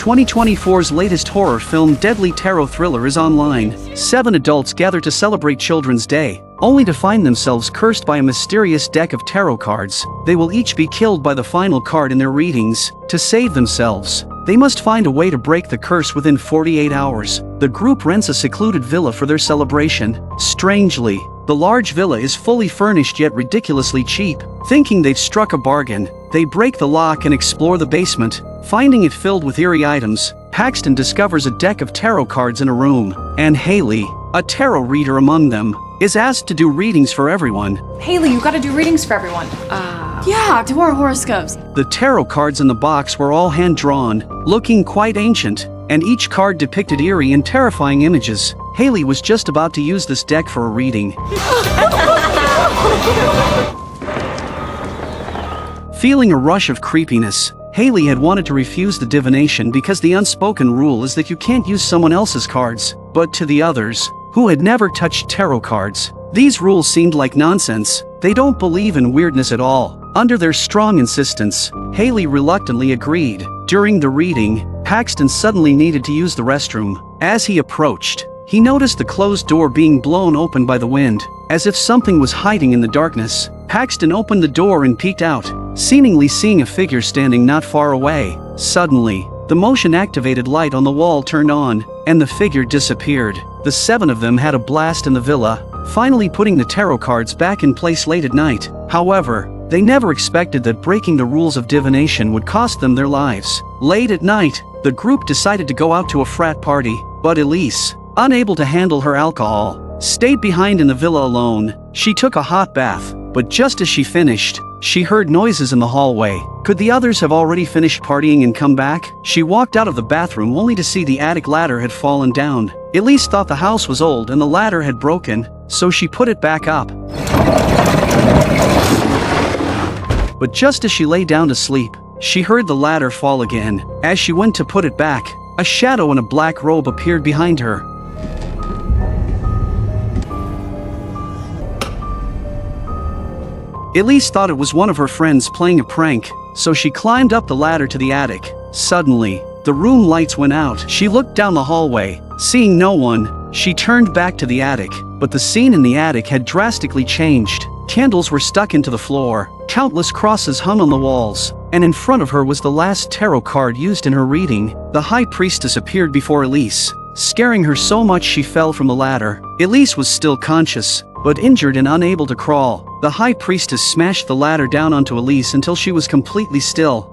2024's latest horror film Deadly Tarot Thriller is online. 7 adults gather to celebrate Children's Day, only to find themselves cursed by a mysterious deck of tarot cards. They will each be killed by the final card in their readings. To save themselves, they must find a way to break the curse within 48 hours. The group rents a secluded villa for their celebration. Strangely, the large villa is fully furnished yet ridiculously cheap. Thinking they've struck a bargain, they break the lock and explore the basement. Finding it filled with eerie items, Paxton discovers a deck of tarot cards in a room, and Haley, a tarot reader among them, is asked to do readings for everyone. Haley, you gotta do readings for everyone. Yeah, do our horoscopes. The tarot cards in the box were all hand-drawn, looking quite ancient, and each card depicted eerie and terrifying images. Haley was just about to use this deck for a reading. Feeling a rush of creepiness, Haley had wanted to refuse the divination because the unspoken rule is that you can't use someone else's cards. But to the others, who had never touched tarot cards, these rules seemed like nonsense. They don't believe in weirdness at all. Under their strong insistence, Haley reluctantly agreed. During the reading, Paxton suddenly needed to use the restroom. As he approached, he noticed the closed door being blown open by the wind. As if something was hiding in the darkness, Paxton opened the door and peeked out, seemingly seeing a figure standing not far away. Suddenly, the motion-activated light on the wall turned on, and the figure disappeared. The 7 of them had a blast in the villa, finally putting the tarot cards back in place late at night. However, they never expected that breaking the rules of divination would cost them their lives. Late at night, the group decided to go out to a frat party, but Elise, unable to handle her alcohol, stayed behind in the villa alone. She took a hot bath, but just as she finished, she heard noises in the hallway. Could the others have already finished partying and come back? She walked out of the bathroom only to see the attic ladder had fallen down. Elise thought the house was old and the ladder had broken, so she put it back up. But just as she lay down to sleep, she heard the ladder fall again. As she went to put it back, a shadow in a black robe appeared behind her. Elise thought it was one of her friends playing a prank, so she climbed up the ladder to the attic. Suddenly, the room lights went out. She looked down the hallway. Seeing no one, she turned back to the attic, but the scene in the attic had drastically changed. Candles were stuck into the floor, countless crosses hung on the walls, and in front of her was the last tarot card used in her reading. The high priestess appeared before Elise, scaring her so much she fell from the ladder. Elise was still conscious, but injured and unable to crawl. The high priestess smashed the ladder down onto Elise until she was completely still.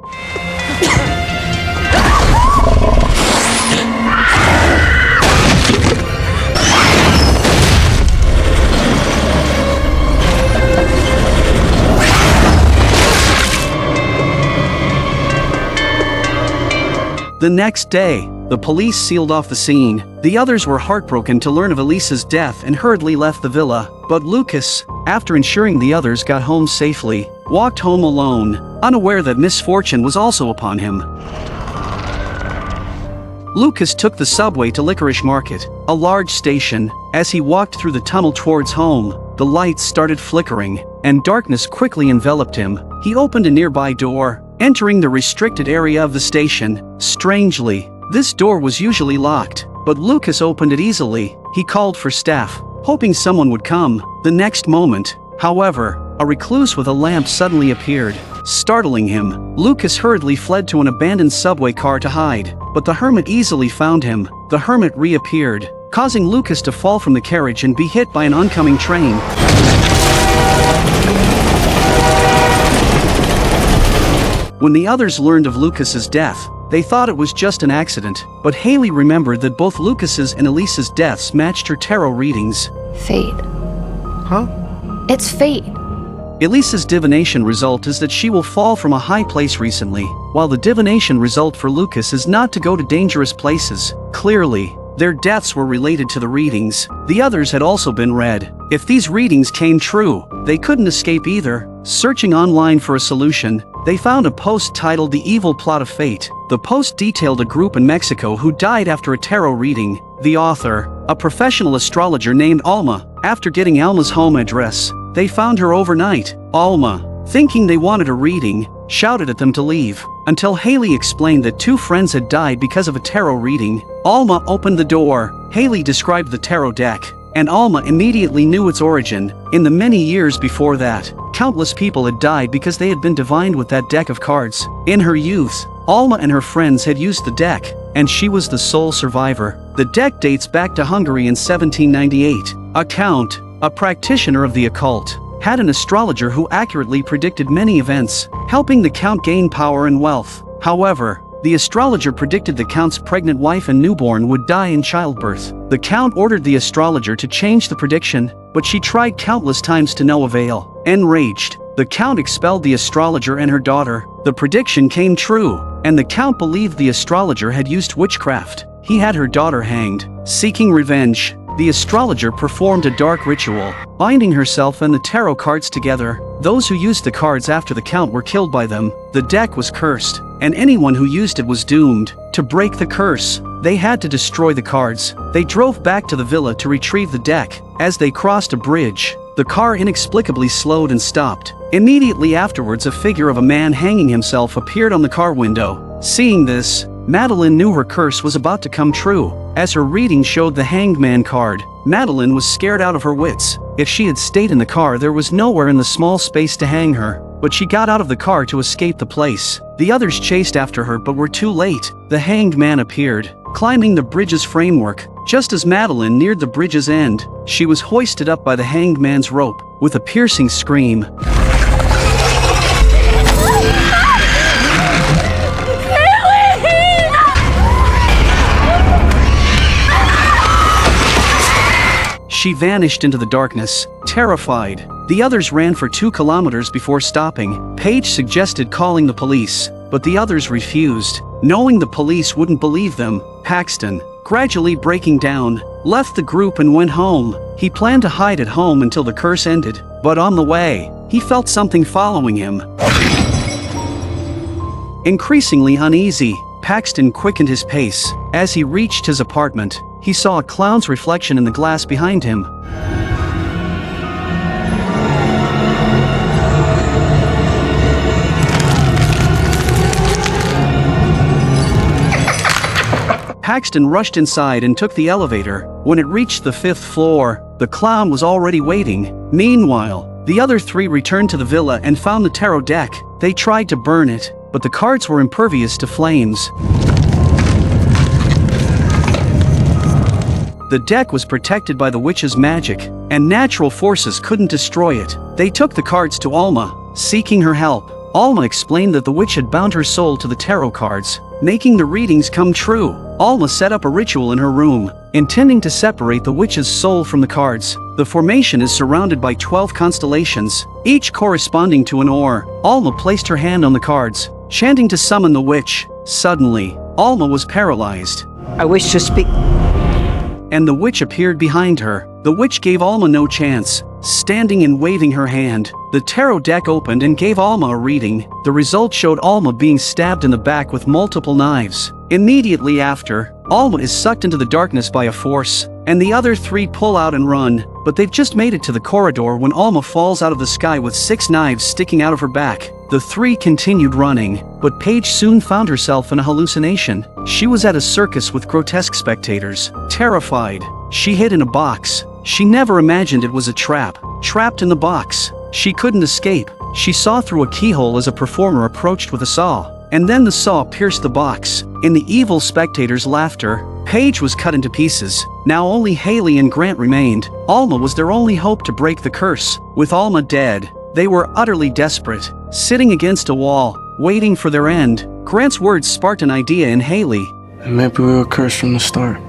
The next day, the police sealed off the scene. The others were heartbroken to learn of Elise's death and hurriedly left the villa. But Lucas, after ensuring the others got home safely, walked home alone, unaware that misfortune was also upon him. Lucas took the subway to Licorice Market, a large station. As he walked through the tunnel towards home, the lights started flickering, and darkness quickly enveloped him. He opened a nearby door, entering the restricted area of the station. Strangely, this door was usually locked, but Lucas opened it easily. He called for staff, hoping someone would come. The next moment, however, a recluse with a lamp suddenly appeared. Startling him, Lucas hurriedly fled to an abandoned subway car to hide, but the hermit easily found him. The hermit reappeared, causing Lucas to fall from the carriage and be hit by an oncoming train. When the others learned of Lucas's death, they thought it was just an accident, but Haley remembered that both Lucas's and Elise's deaths matched her tarot readings. Fate. Huh? It's fate. Elise's divination result is that she will fall from a high place recently, while the divination result for Lucas is not to go to dangerous places. Clearly, their deaths were related to the readings. The others had also been read. If these readings came true, they couldn't escape either. Searching online for a solution, they found a post titled "The Evil Plot of Fate." The post detailed a group in Mexico who died after a tarot reading. The author, a professional astrologer named Alma. After getting Alma's home address, they found her overnight. Alma, thinking they wanted a reading, shouted at them to leave, until Haley explained that 2 friends had died because of a tarot reading. Alma opened the door. Haley described the tarot deck, and Alma immediately knew its origin. In the many years before that, countless people had died because they had been divined with that deck of cards. In her youth, Alma and her friends had used the deck, and she was the sole survivor. The deck dates back to Hungary in 1798. A count, a practitioner of the occult, had an astrologer who accurately predicted many events, helping the count gain power and wealth. However, the astrologer predicted the count's pregnant wife and newborn would die in childbirth. The count ordered the astrologer to change the prediction, but she tried countless times to no avail. Enraged, the count expelled the astrologer and her daughter. The prediction came true, and the count believed the astrologer had used witchcraft. He had her daughter hanged. Seeking revenge, the astrologer performed a dark ritual, binding herself and the tarot cards together. Those who used the cards after the count were killed by them. The deck was cursed, and anyone who used it was doomed. To break the curse, they had to destroy the cards. They drove back to the villa to retrieve the deck. As they crossed a bridge, the car inexplicably slowed and stopped. Immediately afterwards, a figure of a man hanging himself appeared on the car window. Seeing this, Madeline knew her curse was about to come true. As her reading showed the Hanged Man card, Madeline was scared out of her wits. If she had stayed in the car, there was nowhere in the small space to hang her. But she got out of the car to escape the place. The others chased after her but were too late. The Hanged Man appeared, climbing the bridge's framework. Just as Madeline neared the bridge's end, she was hoisted up by the Hanged Man's rope. With a piercing scream, she vanished into the darkness, terrified. The others ran for 2 kilometers before stopping. Paige suggested calling the police, but the others refused, knowing the police wouldn't believe them. Paxton, gradually breaking down, left the group and went home. He planned to hide at home until the curse ended, but on the way, he felt something following him. Increasingly uneasy, Paxton quickened his pace. As he reached his apartment, he saw a clown's reflection in the glass behind him. Paxton rushed inside and took the elevator. When it reached the 5th floor, the clown was already waiting. Meanwhile, the other 3 returned to the villa and found the tarot deck. They tried to burn it, but the cards were impervious to flames. The deck was protected by the witch's magic, and natural forces couldn't destroy it. They took the cards to Alma, seeking her help. Alma explained that the witch had bound her soul to the tarot cards, making the readings come true. Alma set up a ritual in her room, intending to separate the witch's soul from the cards. The formation is surrounded by 12 constellations, each corresponding to an oar. Alma placed her hand on the cards, chanting to summon the witch. Suddenly, Alma was paralyzed. I wish to speak. And the witch appeared behind her. The witch gave Alma no chance, standing and waving her hand. The tarot deck opened and gave Alma a reading. The result showed Alma being stabbed in the back with multiple knives. Immediately after, Alma is sucked into the darkness by a force, and the other 3 pull out and run, but they've just made it to the corridor when Alma falls out of the sky with 6 knives sticking out of her back. The 3 continued running, but Paige soon found herself in a hallucination. She was at a circus with grotesque spectators. Terrified, she hid in a box. She never imagined it was a trap. Trapped in the box, she couldn't escape. She saw through a keyhole as a performer approached with a saw, and then the saw pierced the box. In the evil spectators' laughter, Paige was cut into pieces. Now only Haley and Grant remained. Alma was their only hope to break the curse. With Alma dead, they were utterly desperate, sitting against a wall, waiting for their end. Grant's words sparked an idea in Haley. Maybe we were cursed from the start.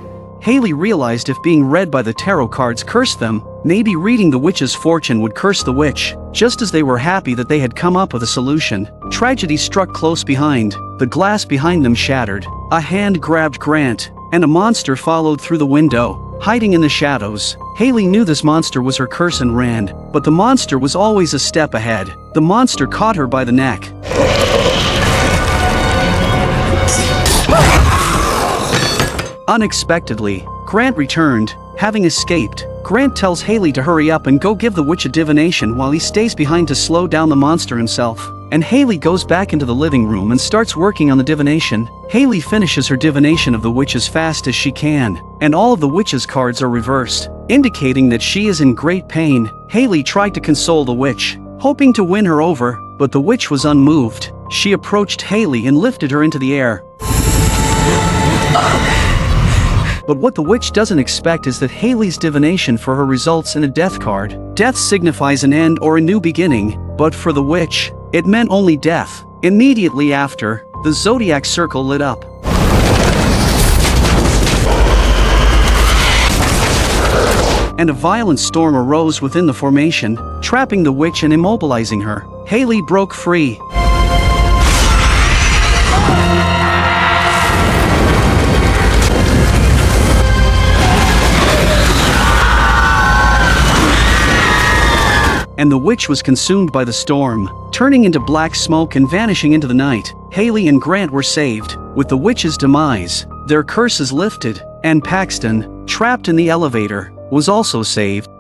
Haley realized if being read by the tarot cards cursed them, maybe reading the witch's fortune would curse the witch. Just as they were happy that they had come up with a solution, tragedy struck close behind. The glass behind them shattered. A hand grabbed Grant, and a monster followed through the window, hiding in the shadows. Haley knew this monster was her curse and ran, but the monster was always a step ahead. The monster caught her by the neck. Unexpectedly, Grant returned, having escaped. Grant tells Haley to hurry up and go give the witch a divination while he stays behind to slow down the monster himself. and Haley goes back into the living room and starts working on the divination. Haley finishes her divination of the witch as fast as she can, and all of the witch's cards are reversed, indicating that she is in great pain. Haley tried to console the witch, hoping to win her over, but the witch was unmoved. She approached Haley and lifted her into the air. But what the witch doesn't expect is that Haley's divination for her results in a death card. Death signifies an end or a new beginning, but for the witch, it meant only death. Immediately after, the zodiac circle lit up. And a violent storm arose within the formation, trapping the witch and immobilizing her. Haley broke free. And the witch was consumed by the storm, turning into black smoke and vanishing into the night. Haley and Grant were saved. With the witch's demise, their curses lifted, and Paxton, trapped in the elevator, was also saved.